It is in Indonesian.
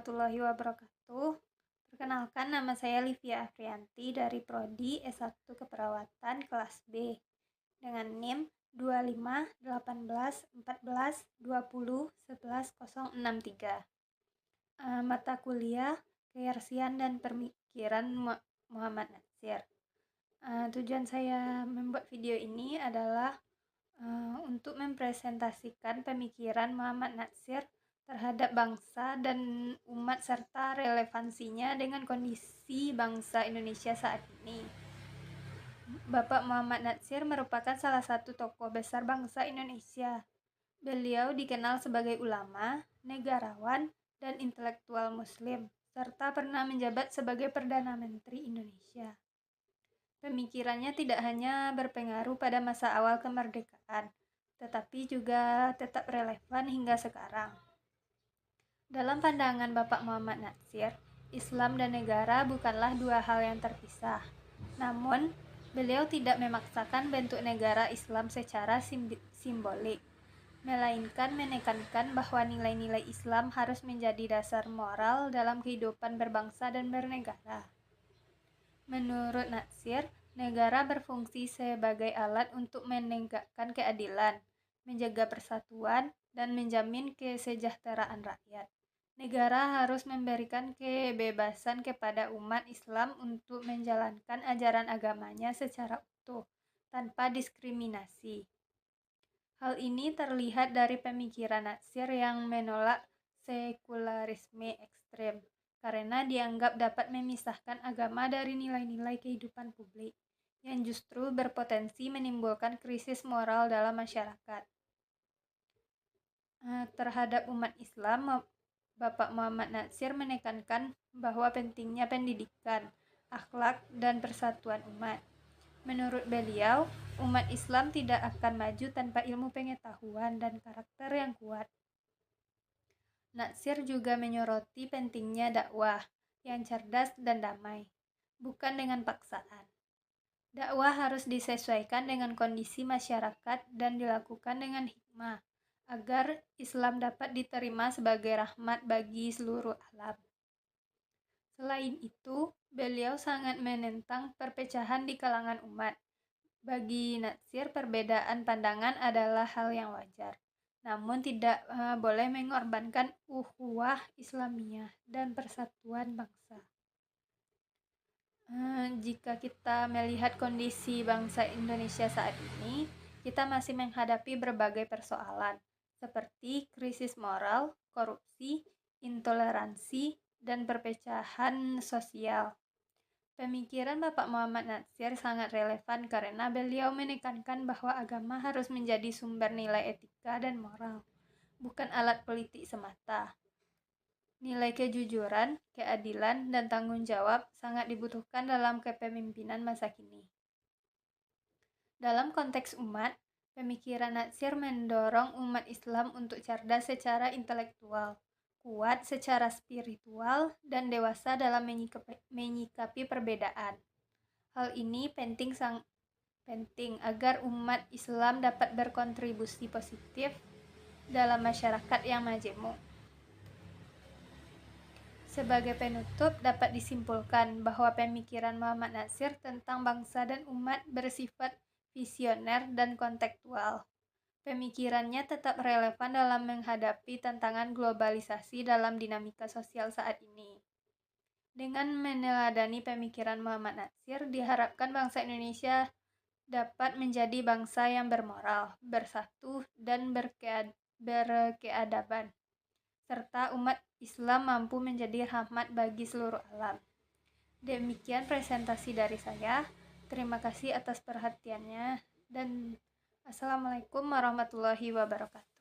warahmatullahi wabarakatuh. Perkenalkan, nama saya Livia Afrianti dari Prodi S1 Keperawatan kelas B dengan NIM 25 18 14 20 11 063. Mata kuliah Kearsian dan Pemikiran Muhammad Natsir. Tujuan saya membuat video ini adalah untuk mempresentasikan pemikiran Muhammad Natsir terhadap bangsa dan umat serta relevansinya dengan kondisi bangsa Indonesia saat ini. Bapak Muhammad Natsir merupakan salah satu tokoh besar bangsa Indonesia. Beliau dikenal sebagai ulama, negarawan, dan intelektual muslim, serta pernah menjabat sebagai Perdana Menteri Indonesia. Pemikirannya tidak hanya berpengaruh pada masa awal kemerdekaan, tetapi juga tetap relevan hingga sekarang. Dalam pandangan Bapak Muhammad Natsir, Islam dan negara bukanlah dua hal yang terpisah. Namun, beliau tidak memaksakan bentuk negara Islam secara simbolik, melainkan menekankan bahwa nilai-nilai Islam harus menjadi dasar moral dalam kehidupan berbangsa dan bernegara. Menurut Natsir, negara berfungsi sebagai alat untuk menegakkan keadilan, menjaga persatuan, dan menjamin kesejahteraan rakyat. Negara harus memberikan kebebasan kepada umat Islam untuk menjalankan ajaran agamanya secara utuh, tanpa diskriminasi. Hal ini terlihat dari pemikiran Natsir yang menolak sekularisme ekstrem, karena dianggap dapat memisahkan agama dari nilai-nilai kehidupan publik, yang justru berpotensi menimbulkan krisis moral dalam masyarakat. Terhadap umat Islam, Bapak Muhammad Natsir menekankan bahwa pentingnya pendidikan, akhlak, dan persatuan umat. Menurut beliau, umat Islam tidak akan maju tanpa ilmu pengetahuan dan karakter yang kuat. Natsir juga menyoroti pentingnya dakwah yang cerdas dan damai, bukan dengan paksaan. Dakwah harus disesuaikan dengan kondisi masyarakat dan dilakukan dengan hikmah, agar Islam dapat diterima sebagai rahmat bagi seluruh alam. Selain itu, beliau sangat menentang perpecahan di kalangan umat. Bagi Natsir, perbedaan pandangan adalah hal yang wajar, namun tidak boleh mengorbankan ukhuwah Islamiyah dan persatuan bangsa. Jika kita melihat kondisi bangsa Indonesia saat ini, kita masih menghadapi berbagai persoalan, seperti krisis moral, korupsi, intoleransi, dan perpecahan sosial. Pemikiran Bapak Muhammad Natsir sangat relevan karena beliau menekankan bahwa agama harus menjadi sumber nilai etika dan moral, bukan alat politik semata. Nilai kejujuran, keadilan, dan tanggung jawab sangat dibutuhkan dalam kepemimpinan masa kini. Dalam konteks umat, pemikiran Natsir mendorong umat Islam untuk cerdas secara intelektual, kuat secara spiritual, dan dewasa dalam menyikapi perbedaan. Hal ini penting agar umat Islam dapat berkontribusi positif dalam masyarakat yang majemuk. Sebagai penutup, dapat disimpulkan bahwa pemikiran Muhammad Natsir tentang bangsa dan umat bersifat visioner dan kontekstual. Pemikirannya tetap relevan dalam menghadapi tantangan globalisasi dalam dinamika sosial saat ini. Dengan meneladani pemikiran Muhammad Natsir, diharapkan bangsa Indonesia dapat menjadi bangsa yang bermoral, bersatu, dan berkeadaban, serta umat Islam mampu menjadi rahmat bagi seluruh alam. Demikian presentasi dari saya. Terima kasih atas perhatiannya dan Assalamualaikum warahmatullahi wabarakatuh.